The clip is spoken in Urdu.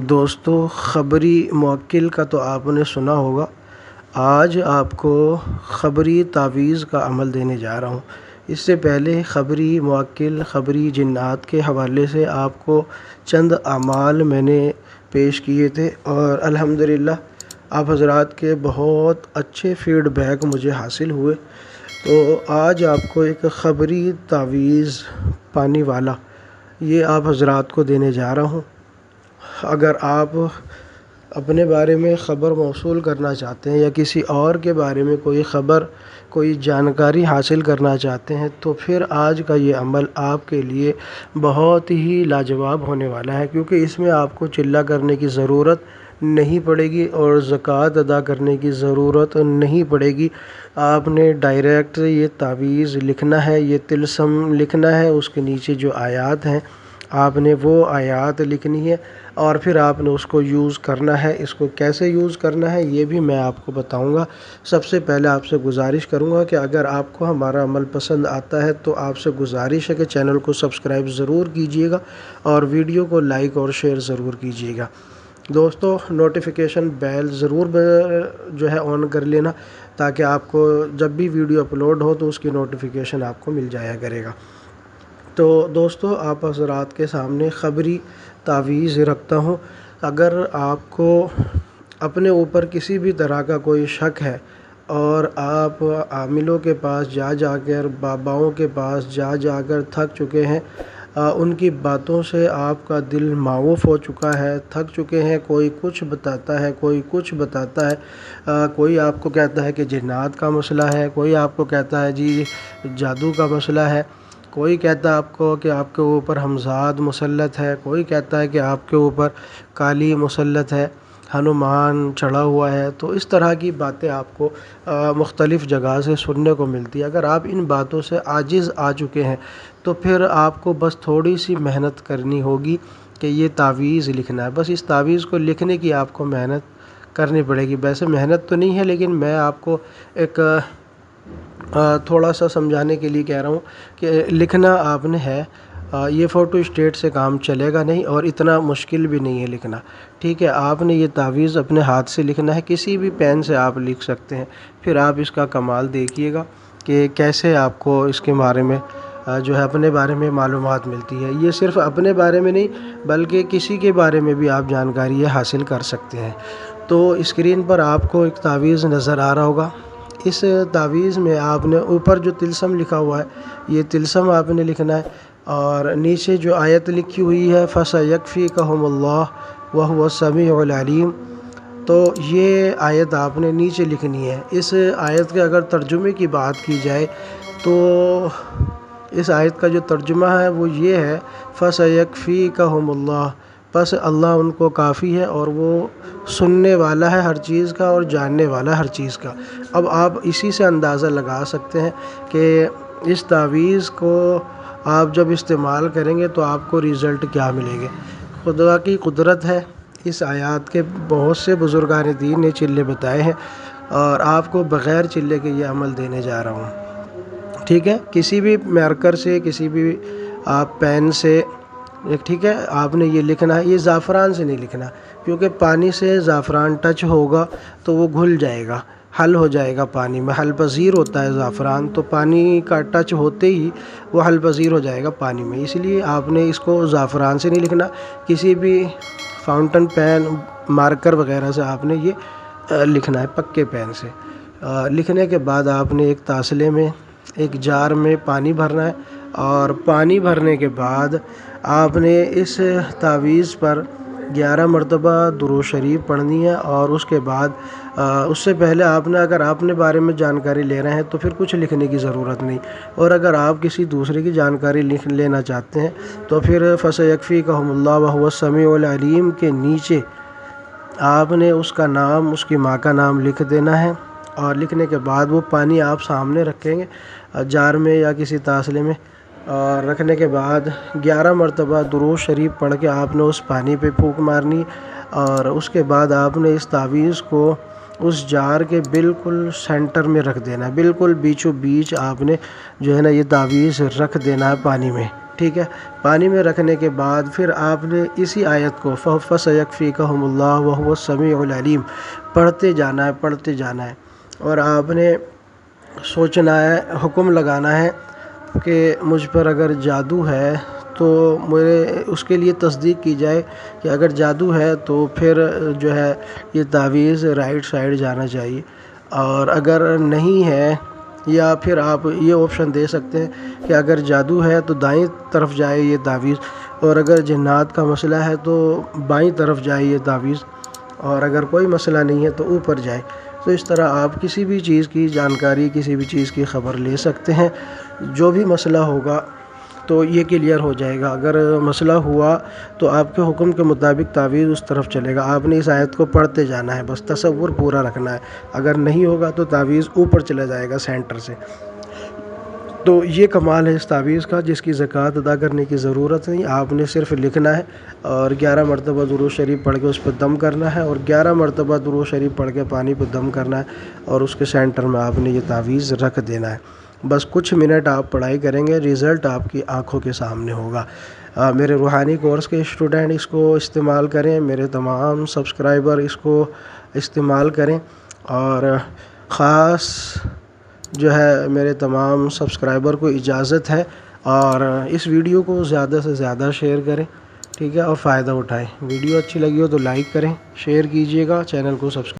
دوستو، خبری موکل کا تو آپ نے سنا ہوگا۔ آج آپ کو خبری تعویذ کا عمل دینے جا رہا ہوں۔ اس سے پہلے خبری موکل، خبری جنات کے حوالے سے آپ کو چند اعمال میں نے پیش کیے تھے اور الحمدللہ آپ حضرات کے بہت اچھے فیڈ بیک مجھے حاصل ہوئے۔ تو آج آپ کو ایک خبری تعویذ پانی والا یہ آپ حضرات کو دینے جا رہا ہوں۔ اگر آپ اپنے بارے میں خبر موصول کرنا چاہتے ہیں یا کسی اور کے بارے میں کوئی جانکاری حاصل کرنا چاہتے ہیں تو پھر آج کا یہ عمل آپ کے لیے بہت ہی لاجواب ہونے والا ہے، کیونکہ اس میں آپ کو چلہ کرنے کی ضرورت نہیں پڑے گی اور زکوٰۃ ادا کرنے کی ضرورت نہیں پڑے گی۔ آپ نے ڈائریکٹ یہ تعویذ لکھنا ہے، یہ طلسم لکھنا ہے، اس کے نیچے جو آیات ہیں آپ نے وہ آیات لکھنی ہے اور پھر آپ نے اس کو یوز کرنا ہے۔ اس کو کیسے یوز کرنا ہے یہ بھی میں آپ کو بتاؤں گا۔ سب سے پہلے آپ سے گزارش کروں گا کہ اگر آپ کو ہمارا عمل پسند آتا ہے تو آپ سے گزارش ہے کہ چینل کو سبسکرائب ضرور کیجئے گا اور ویڈیو کو لائک اور شیئر ضرور کیجئے گا۔ دوستو، نوٹیفیکیشن بیل ضرور جو ہے آن کر لینا تاکہ آپ کو جب بھی ویڈیو اپلوڈ ہو تو اس کی نوٹیفیکیشن آپ کو مل جایا کرے گا۔ تو دوستو، آپ حضرات کے سامنے خبری تعویذ رکھتا ہوں۔ اگر آپ کو اپنے اوپر کسی بھی طرح کا کوئی شک ہے اور آپ عاملوں کے پاس جا کر، باباؤں کے پاس جا کر تھک چکے ہیں، ان کی باتوں سے آپ کا دل معوف ہو چکا ہے، تھک چکے ہیں، کوئی کچھ بتاتا ہے، کوئی کچھ بتاتا ہے، کوئی آپ کو کہتا ہے کہ جنات کا مسئلہ ہے، کوئی آپ کو کہتا ہے جی جادو کا مسئلہ ہے، کوئی کہتا ہے آپ کو کہ آپ کے اوپر ہمزاد مسلط ہے، کوئی کہتا ہے کہ آپ کے اوپر کالی مسلط ہے، ہنومان چڑھا ہوا ہے۔ تو اس طرح کی باتیں آپ کو مختلف جگہ سے سننے کو ملتی ہے۔ اگر آپ ان باتوں سے عاجز آ چکے ہیں تو پھر آپ کو بس تھوڑی سی محنت کرنی ہوگی کہ یہ تعویذ لکھنا ہے۔ بس اس تعویذ کو لکھنے کی آپ کو محنت کرنی پڑے گی۔ ویسے محنت تو نہیں ہے، لیکن میں آپ کو ایک تھوڑا سا سمجھانے کے لیے کہہ رہا ہوں کہ لکھنا آپ نے ہے۔ یہ فوٹو اسٹیٹ سے کام چلے گا نہیں اور اتنا مشکل بھی نہیں ہے لکھنا، ٹھیک ہے۔ آپ نے یہ تعویذ اپنے ہاتھ سے لکھنا ہے، کسی بھی پین سے آپ لکھ سکتے ہیں۔ پھر آپ اس کا کمال دیکھیے گا کہ کیسے آپ کو اس کے بارے میں جو ہے اپنے بارے میں معلومات ملتی ہے۔ یہ صرف اپنے بارے میں نہیں بلکہ کسی کے بارے میں بھی آپ جانکاری حاصل کر سکتے ہیں۔ تو اسکرین پر آپ کو ایک تعویذ نظر آ رہا ہوگا۔ اس تعویذ میں آپ نے اوپر جو طلسم لکھا ہوا ہے یہ طلسم آپ نے لکھنا ہے اور نیچے جو آیت لکھی ہوئی ہے فَسَيَكْفِيكَهُمُ اللَّهُ وَهُوَ السَّمِيعُ الْعَلِيمُ، تو یہ آیت آپ نے نیچے لکھنی ہے۔ اس آیت کے اگر ترجمے کی بات کی جائے تو اس آیت کا جو ترجمہ ہے وہ یہ ہے فَسَيَكْفِيكَهُمُ اللَّهُ، بس اللہ ان کو کافی ہے اور وہ سننے والا ہے ہر چیز کا اور جاننے والا ہے ہر چیز کا۔ اب آپ اسی سے اندازہ لگا سکتے ہیں کہ اس تعویذ کو آپ جب استعمال کریں گے تو آپ کو رزلٹ کیا ملیں گے۔ خدا کی قدرت ہے، اس آیات کے بہت سے بزرگان دین نے چلے بتائے ہیں اور آپ کو بغیر چلے کے یہ عمل دینے جا رہا ہوں، ٹھیک ہے۔ کسی بھی مارکر سے، کسی بھی آپ پین سے، ٹھیک ہے، آپ نے یہ لکھنا ہے۔ یہ زعفران سے نہیں لکھنا کیونکہ پانی سے زعفران ٹچ ہوگا تو وہ گھل جائے گا، حل ہو جائے گا پانی میں، حل پذیر ہوتا ہے زعفران، تو پانی کا ٹچ ہوتے ہی وہ حل پذیر ہو جائے گا پانی میں۔ اس لیے آپ نے اس کو زعفران سے نہیں لکھنا، کسی بھی فاؤنٹن پین، مارکر وغیرہ سے آپ نے یہ لکھنا ہے، پکے پین سے۔ لکھنے کے بعد آپ نے ایک تاسلے میں، ایک جار میں پانی بھرنا ہے اور پانی بھرنے کے بعد آپ نے اس تعویذ پر 11 مرتبہ درود شریف پڑھنی ہے اور اس کے بعد اس سے پہلے آپ نے اگر اپنے بارے میں جانکاری لے رہے ہیں تو پھر کچھ لکھنے کی ضرورت نہیں، اور اگر آپ کسی دوسرے کی جانکاری لکھ لینا چاہتے ہیں تو پھر فَسَيَكْفِيكَهُمُ اللَّهُ وَهُوَ السَّمِيعُ الْعَلِيمُ کے نیچے آپ نے اس کا نام، اس کی ماں کا نام لکھ دینا ہے اور لکھنے کے بعد وہ پانی آپ سامنے رکھیں گے جار میں یا کسی تاسلے میں، اور رکھنے کے بعد 11 مرتبہ درود شریف پڑھ کے آپ نے اس پانی پہ پھونک مارنی اور اس کے بعد آپ نے اس تعویذ کو اس جار کے بالکل سینٹر میں رکھ دینا ہے، بالکل بیچوں بیچ آپ نے جو ہے نا یہ تعویذ رکھ دینا ہے پانی میں، ٹھیک ہے، پانی میں رکھنے کے بعد پھر آپ نے اسی آیت کو فَسَيَكْفِيكَهُمُ اللَّهُ وَهُوَ السَّمِيعُ الْعَلِيمُ پڑھتے جانا ہے اور آپ نے سوچنا ہے، حکم لگانا ہے کہ مجھ پر اگر جادو ہے تو میرے اس کے لیے تصدیق کی جائے کہ اگر جادو ہے تو پھر جو ہے یہ تعویذ رائٹ سائڈ جانا چاہیے، اور اگر نہیں ہے یا پھر آپ یہ آپشن دے سکتے ہیں کہ اگر جادو ہے تو دائیں طرف جائے یہ تعویذ، اور اگر جنات کا مسئلہ ہے تو بائیں طرف جائے یہ تعویذ، اور اگر کوئی مسئلہ نہیں ہے تو اوپر جائے۔ تو اس طرح آپ کسی بھی چیز کی جانکاری، کسی بھی چیز کی خبر لے سکتے ہیں، جو بھی مسئلہ ہوگا تو یہ کلیئر ہو جائے گا۔ اگر مسئلہ ہوا تو آپ کے حکم کے مطابق تعویذ اس طرف چلے گا، آپ نے اس آیت کو پڑھتے جانا ہے، بس تصور پورا رکھنا ہے۔ اگر نہیں ہوگا تو تعویذ اوپر چلا جائے گا سینٹر سے۔ تو یہ کمال ہے اس تعویذ کا، جس کی زکوٰۃ ادا کرنے کی ضرورت نہیں، آپ نے صرف لکھنا ہے اور 11 مرتبہ درود شریف پڑھ کے اس پہ دم کرنا ہے، اور 11 مرتبہ درود شریف پڑھ کے پانی پہ دم کرنا ہے، اور اس کے سینٹر میں آپ نے یہ تعویذ رکھ دینا ہے۔ بس کچھ منٹ آپ پڑھائی کریں گے، رزلٹ آپ کی آنکھوں کے سامنے ہوگا۔ میرے روحانی کورس کے اسٹوڈنٹ اس کو استعمال کریں، میرے تمام سبسکرائبر اس کو استعمال کریں، اور خاص جو ہے میرے تمام سبسکرائبر کو اجازت ہے، اور اس ویڈیو کو زیادہ سے زیادہ شیئر کریں، ٹھیک ہے، اور فائدہ اٹھائیں۔ ویڈیو اچھی لگی ہو تو لائک کریں، شیئر کیجیے گا، چینل کو سبسکرائب